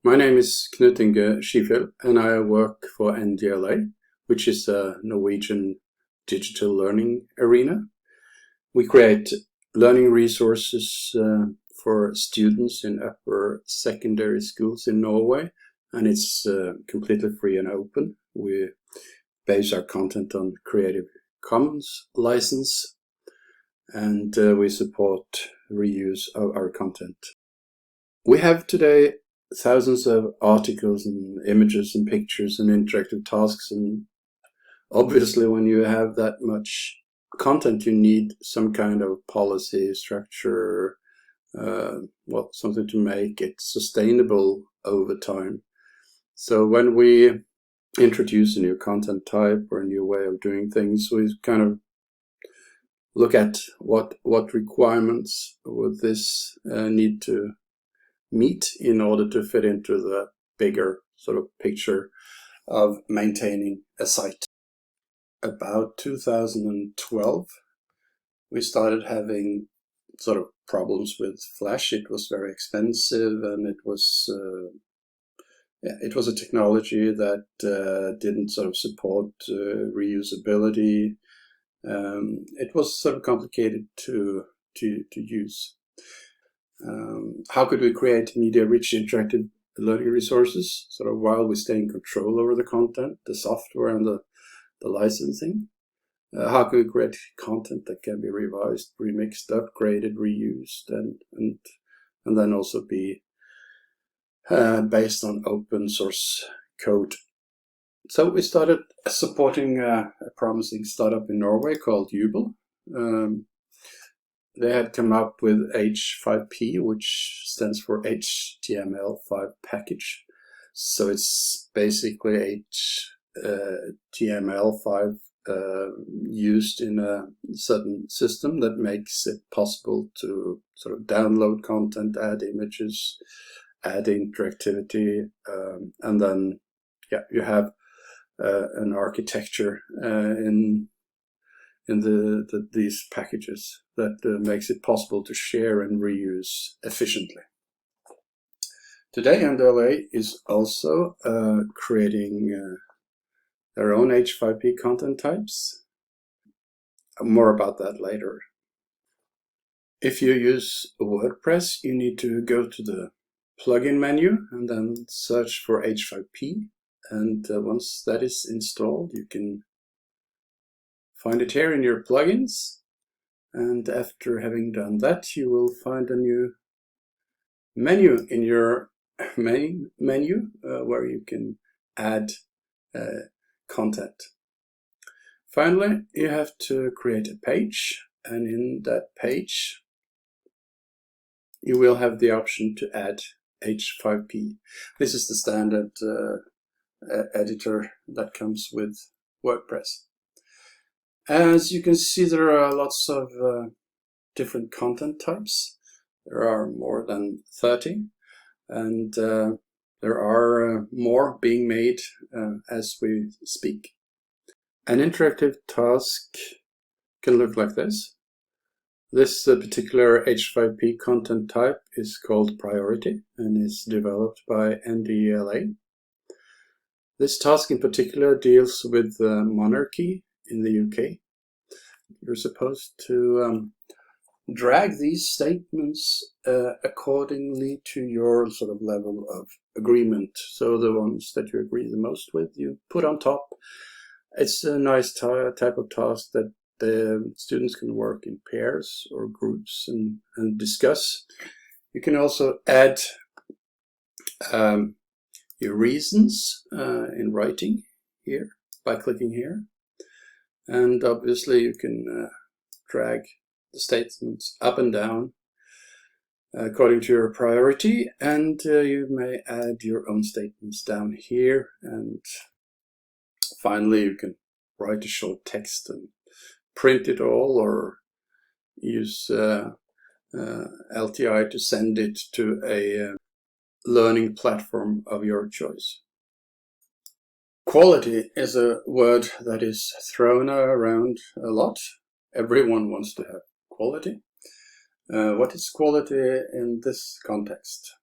My name is Knut Inge Skifjell, and I work for NDLA, which is a Norwegian digital learning arena. We create learning resources for students in upper secondary schools in Norway, and it's completely free and open. We base our content on Creative Commons license, and we support reuse of our content. We have today thousands of articles and images and pictures and interactive tasks, and obviously when you have that much content you need some kind of policy structure, something to make it sustainable over time. So when we introduce a new content type or a new way of doing things, we kind of look at what requirements would this need to meet in order to fit into the bigger sort of picture of maintaining a site. About 2012, we started having sort of problems with Flash. It was very expensive, and it was a technology that didn't sort of support reusability. It was sort of complicated to use. How could we create media-rich interactive learning resources sort of while we stay in control over the content, the software, and the licensing? How can we create content that can be revised, remixed, upgraded, reused, and then also be based on open source code? So we started supporting a promising startup in Norway called Jubel. They had come up with H5P, which stands for HTML5 package. So it's basically HTML5 used in a certain system that makes it possible to sort of download content, add images, add interactivity, and then you have an architecture in these packages that makes it possible to share and reuse efficiently. Today NDLA is also creating their own H5P content types. More about that later. If you use WordPress, you need to go to the plugin menu and then search for H5P. And once that is installed, you can find it here in your plugins. And after having done that, you will find a new menu in your main menu where you can add content. Finally, you have to create a page, and in that page you will have the option to add H5P. This is the standard editor that comes with WordPress. As you can see, there are lots of different content types. There are more than 30, and there are more being made as we speak. An interactive task can look like this. This particular H5P content type is called Priority and is developed by NDLA. This task in particular deals with monarchy in the UK. You're supposed to drag these statements accordingly to your sort of level of agreement. So the ones that you agree the most with, you put on top. It's a nice type of task that the students can work in pairs or groups and discuss. You can also add your reasons in writing here by clicking here. And obviously you can drag the statements up and down according to your priority, and you may add your own statements down here. And finally you can write a short text and print it all, or use LTI to send it to a learning platform of your choice. Quality is a word that is thrown around a lot. Everyone wants to have quality. What is quality in this context?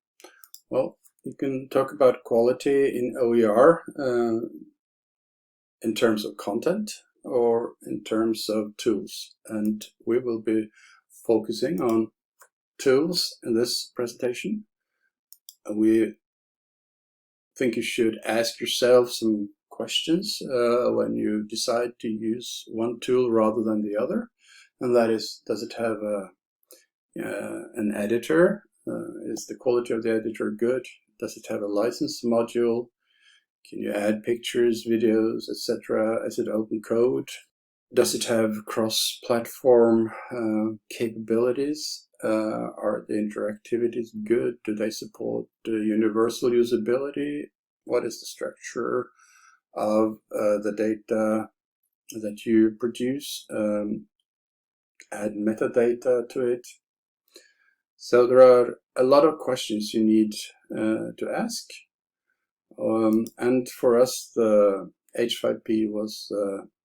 Well, You can talk about quality in OER in terms of content or in terms of tools. And we will be focusing on tools in this presentation. We think you should ask yourself some questions when you decide to use one tool rather than the other. And that is, does it have an editor? Is the quality of the editor good? Does it have a license module? Can you add pictures, videos, etc.? Is it open code? Does it have cross-platform capabilities? Are the interactivities good? Do they support universal usability? What is the structure of the data that you produce? Add metadata to it. So there are a lot of questions you need to ask. And for us, the H5P was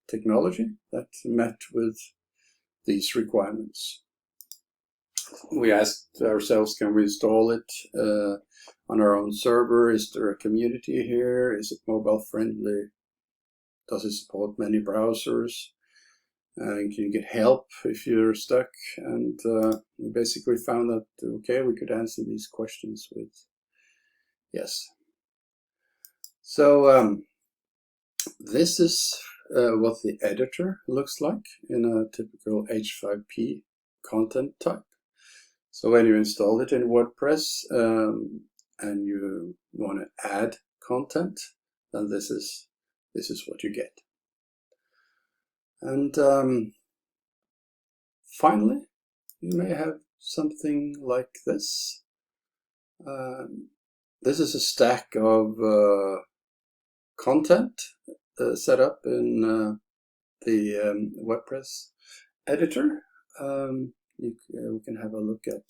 technology that met with these requirements. We asked ourselves, can we install it on our own server? Is there a community here? Is it mobile friendly? Does it support many browsers? Can you get help if you're stuck? And we basically found that, okay, we could answer these questions with yes. So this is what the editor looks like in a typical H5P content type. So when you install it in WordPress and you want to add content, then this is what you get. And finally, you may have something like this. This is a stack of content set up in the WordPress editor. We can have a look at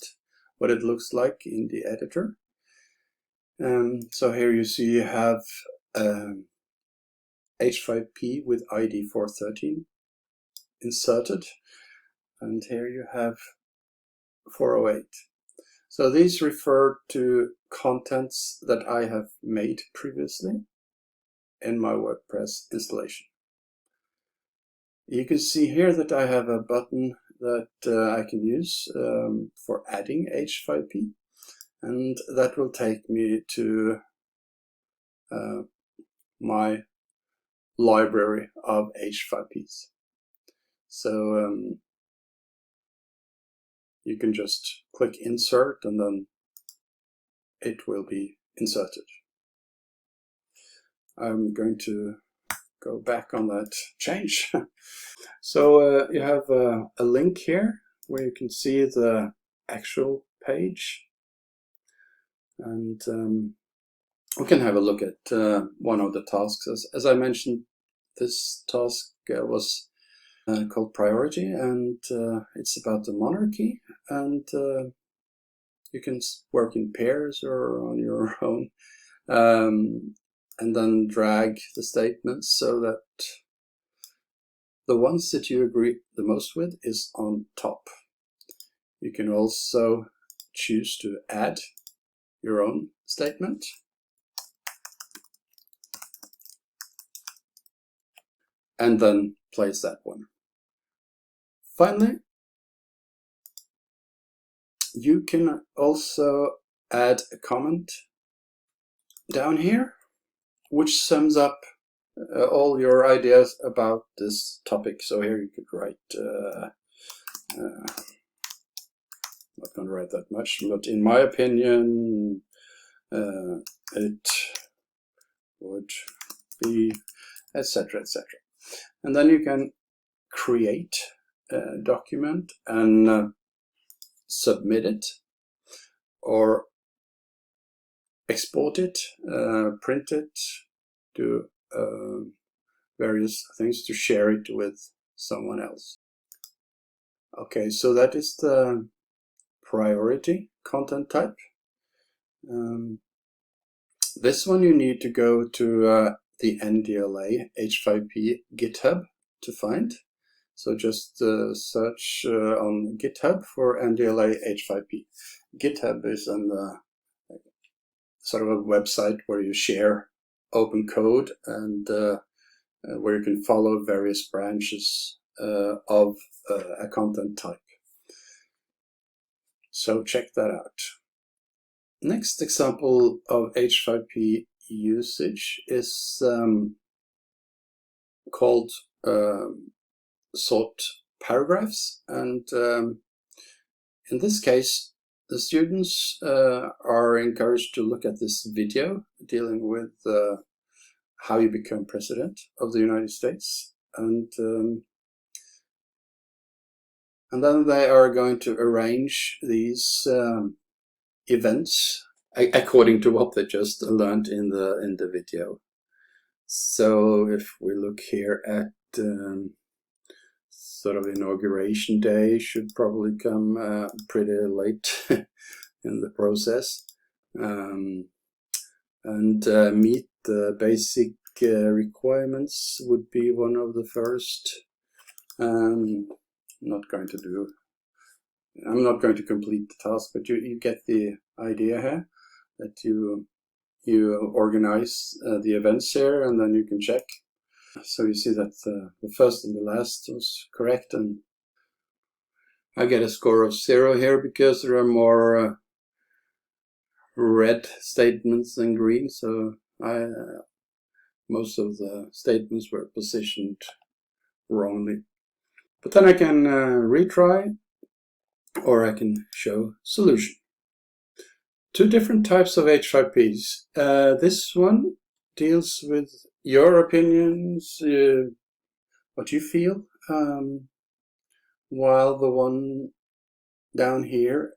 what it looks like in the editor. So here you see you have H5P with ID 413 inserted, and here you have 408. So these refer to contents that I have made previously in my WordPress installation. You can see here that I have a button that I can use for adding H5P, and that will take me to my library of H5Ps. So you can just click insert and then it will be inserted. I'm going to go back on that change. So you have a link here where you can see the actual page, and we can have a look at one of the tasks. As I mentioned, this task was called Priority, and it's about the monarchy, and you can work in pairs or on your own, and then drag the statements so that the ones that you agree the most with is on top. You can also choose to add your own statement. And then place that one. Finally, you can also add a comment down here, which sums up all your ideas about this topic. So here you could write, not going to write that much, but in my opinion, it would be, etc., etc. And then you can create a document and submit it, or export it, print it, do various things to share it with someone else. Okay, so that is the priority content type. This one you need to go to the NDLA H5P GitHub to find. So just search on GitHub for NDLA H5P. GitHub is on the sort of a website where you share open code and where you can follow various branches of a content type. So check that out. Next example of H5P usage is called sort paragraphs, and in this case the students are encouraged to look at this video dealing with how you become president of the United States, and then they are going to arrange these events according to what they just learned in the video. So if we look here at sort of inauguration day, should probably come pretty late in the process, and meet the basic requirements would be one of the first. I'm not going to complete the task, but you get the idea here, that you organize the events here, and then you can check. So you see that the first and the last was correct, and I get a score of 0 here because there are more red statements than green, so most of the statements were positioned wrongly. But then I can retry, or I can show solution. Two different types of H5Ps. This one deals with your opinions, what you feel, while the one down here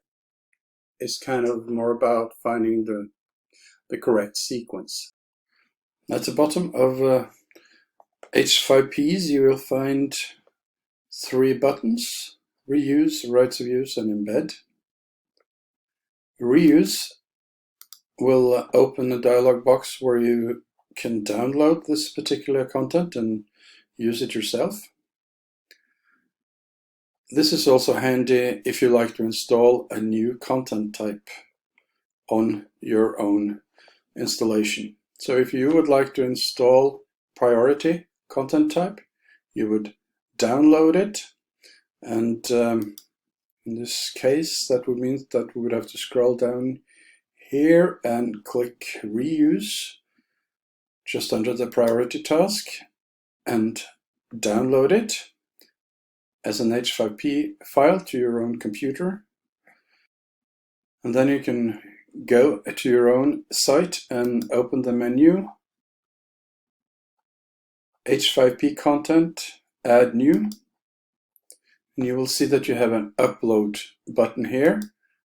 is kind of more about finding the correct sequence. At the bottom of H5Ps you will find 3 buttons: reuse, rights of use, and embed. Reuse will open a dialog box where you can download this particular content and use it yourself. This is also handy if you like to install a new content type on your own installation. So if you would like to install priority content type, you would download it, and in this case that would mean that we would have to scroll down here and click reuse just under the priority task and download it as an H5P file to your own computer. And then you can go to your own site and open the menu, H5P content, add new, and you will see that you have an upload button here,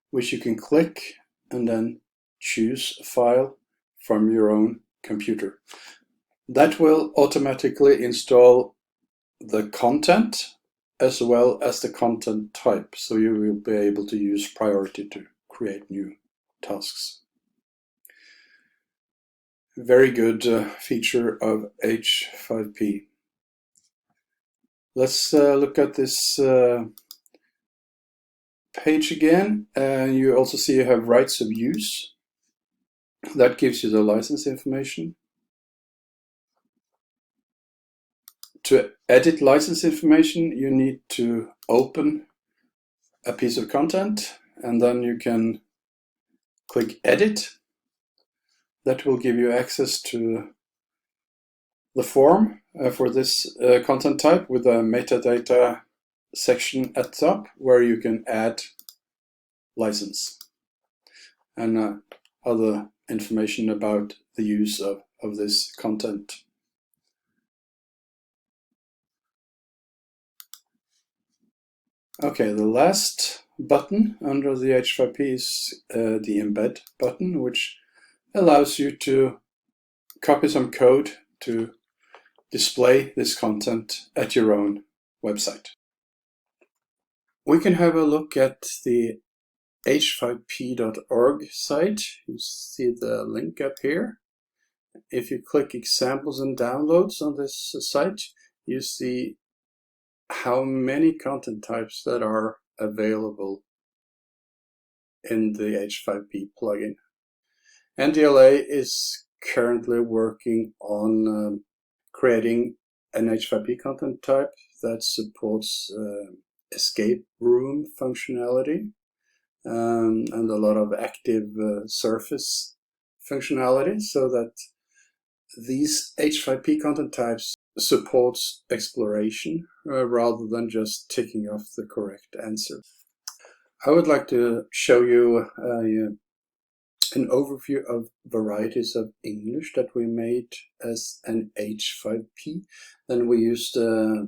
which you can click and then choose a file from your own computer. That will automatically install the content as well as the content type, so you will be able to use priority to create new tasks. Very good feature of H5P. Let's look at this page again. You also see you have rights of use. That gives you the license information. To edit license information, you need to open a piece of content, and then you can click edit. That will give you access to the form for this content type with a metadata section at the top where you can add license and other information about the use of this content. Okay, the last button under the H5P is the embed button, which allows you to copy some code to display this content at your own website. We can have a look at the h5p.org site. You see the link up here. If you click examples and downloads on this site, you see how many content types that are available in the H5P plugin. NDLA is currently working on creating an H5P content type that supports escape room functionality and a lot of active surface functionality, so that these H5P content types supports exploration rather than just ticking off the correct answer. I would like to show you an overview of varieties of English that we made as an H5P. Then we used a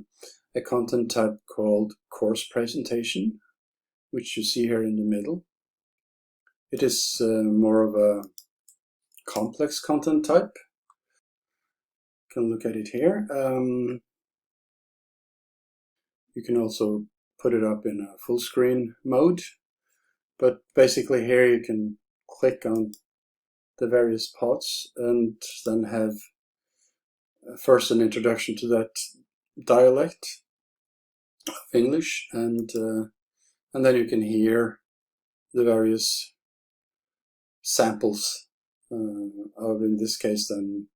content type called course presentation, which you see here in the middle. It is more of a complex content type. You can look at it here. You can also put it up in a full screen mode, but basically here you can click on the various parts and then have first an introduction to that dialect of English, and then you can hear the various samples of, in this case, then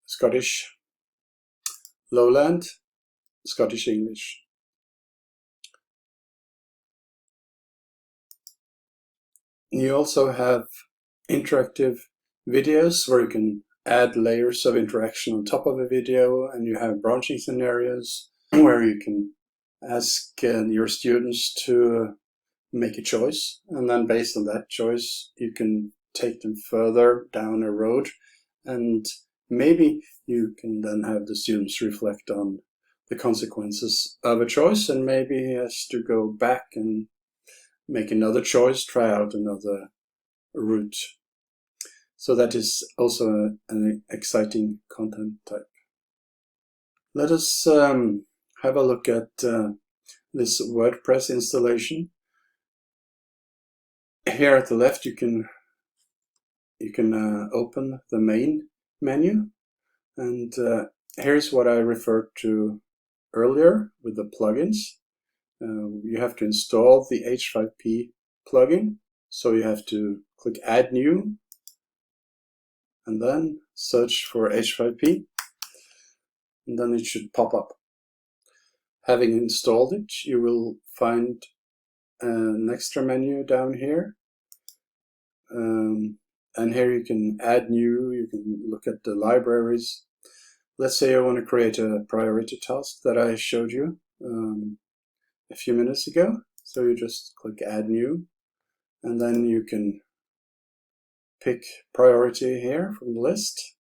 Scottish Lowland, Scottish English. You also have interactive videos where you can add layers of interaction on top of a video, and you have branching scenarios where you can ask your students to make a choice, and then based on that choice you can take them further down a road, and maybe you can then have the students reflect on the consequences of a choice, and maybe he has to go back and make another choice, try out another route. So that is also an exciting content type. Let us have a look at this WordPress installation. Here at the left you can open the main menu, and here's what I referred to earlier with the plugins. You have to install the H5P plugin, so you have to click Add New and then search for H5P, and then it should pop up. Having installed it, you will find an extra menu down here, and here you can add new, you can look at the libraries. Let's say I want to create a priority task that I showed you a few minutes ago. So you just click Add New, and then you can pick priority here from the list.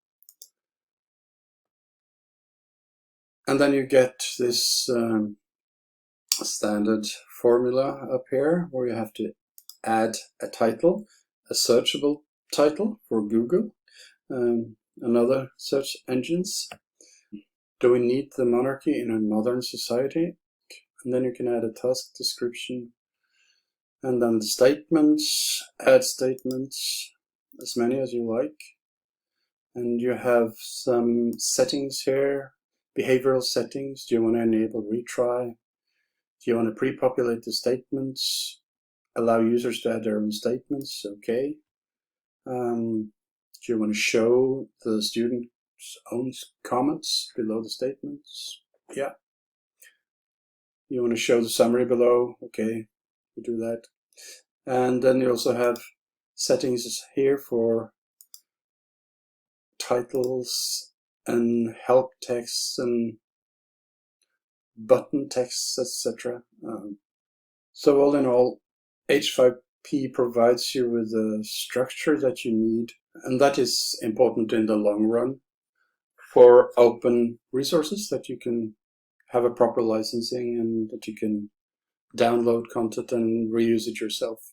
And then you get this standard formula up here where you have to add a title, a searchable title for Google and other search engines. Do we need the monarchy in a modern society? And then you can add a task description, and then the statements, add statements, as many as you like. And you have some settings here, behavioral settings. Do you want to enable retry? Do you want to pre-populate the statements? Allow users to add their own statements? Okay. Do you want to show the student's own comments below the statements? Yeah. You want to show the summary below? Okay, we do that. And then you also have settings here for titles and help texts and button texts, etc. So all in all, H5P provides you with the structure that you need, and that is important in the long run for open resources, that you can have a proper licensing and that you can download content and reuse it yourself.